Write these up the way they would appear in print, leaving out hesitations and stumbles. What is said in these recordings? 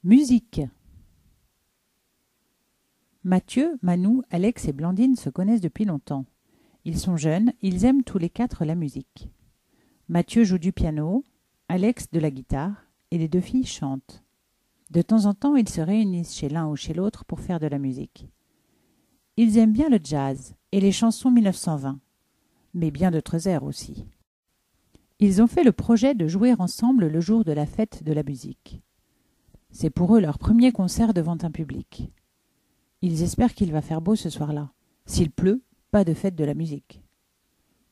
Musique. Mathieu, Manou, Alex et Blandine se connaissent depuis longtemps. Ils sont jeunes, ils aiment tous les quatre la musique. Mathieu joue du piano, Alex de la guitare, et les deux filles chantent. De temps en temps, ils se réunissent chez l'un ou chez l'autre pour faire de la musique. Ils aiment bien le jazz et les chansons 1920, mais bien d'autres airs aussi. Ils ont fait le projet de jouer ensemble le jour de la fête de la musique. C'est pour eux leur premier concert devant un public. Ils espèrent qu'il va faire beau ce soir-là. S'il pleut, pas de fête de la musique.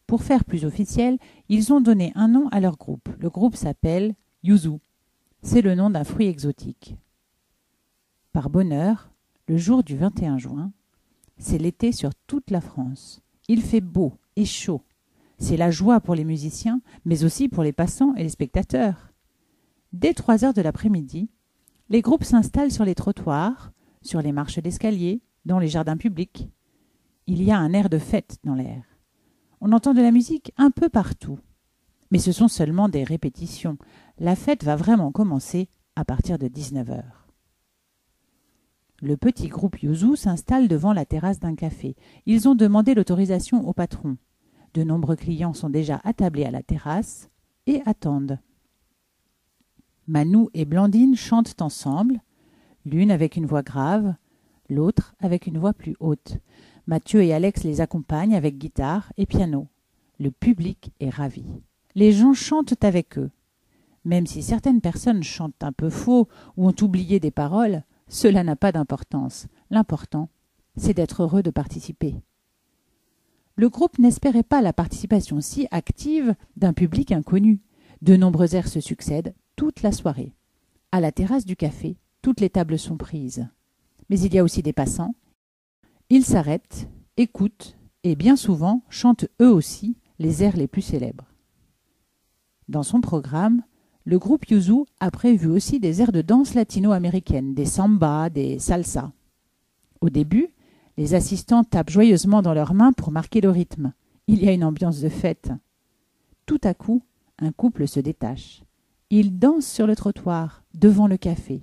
Pour faire plus officiel, ils ont donné un nom à leur groupe. Le groupe s'appelle Yuzu. C'est le nom d'un fruit exotique. Par bonheur, le jour du 21 juin, c'est l'été sur toute la France. Il fait beau et chaud. C'est la joie pour les musiciens, mais aussi pour les passants et les spectateurs. Dès 3 heures de l'après-midi, les groupes s'installent sur les trottoirs, sur les marches d'escalier, dans les jardins publics. Il y a un air de fête dans l'air. On entend de la musique un peu partout. Mais ce sont seulement des répétitions. La fête va vraiment commencer à partir de 19 heures. Le petit groupe Yuzu s'installe devant la terrasse d'un café. Ils ont demandé l'autorisation au patron. De nombreux clients sont déjà attablés à la terrasse et attendent. Manou et Blandine chantent ensemble, l'une avec une voix grave, l'autre avec une voix plus haute. Mathieu et Alex les accompagnent avec guitare et piano. Le public est ravi. Les gens chantent avec eux. Même si certaines personnes chantent un peu faux ou ont oublié des paroles, cela n'a pas d'importance. L'important, c'est d'être heureux de participer. Le groupe n'espérait pas la participation si active d'un public inconnu. De nombreux airs se succèdent toute la soirée. À la terrasse du café, toutes les tables sont prises. Mais il y a aussi des passants. Ils s'arrêtent, écoutent et bien souvent chantent eux aussi les airs les plus célèbres. Dans son programme, le groupe Yuzu a prévu aussi des airs de danse latino-américaine, des sambas, des salsas. Au début, les assistants tapent joyeusement dans leurs mains pour marquer le rythme. Il y a une ambiance de fête. Tout à coup, un couple se détache. Ils dansent sur le trottoir, devant le café.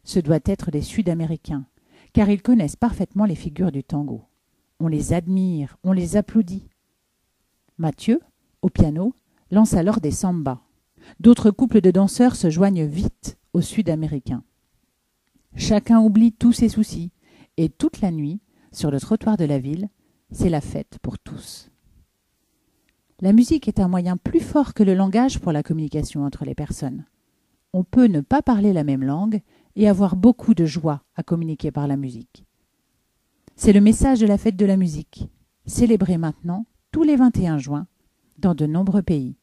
Ce doit être des Sud-Américains, car ils connaissent parfaitement les figures du tango. On les admire, on les applaudit. Mathieu, au piano, lance alors des sambas. D'autres couples de danseurs se joignent vite aux Sud-Américains. Chacun oublie tous ses soucis, et toute la nuit, sur le trottoir de la ville, c'est la fête pour tous. La musique est un moyen plus fort que le langage pour la communication entre les personnes. On peut ne pas parler la même langue et avoir beaucoup de joie à communiquer par la musique. C'est le message de la fête de la musique, célébrée maintenant tous les 21 juin dans de nombreux pays.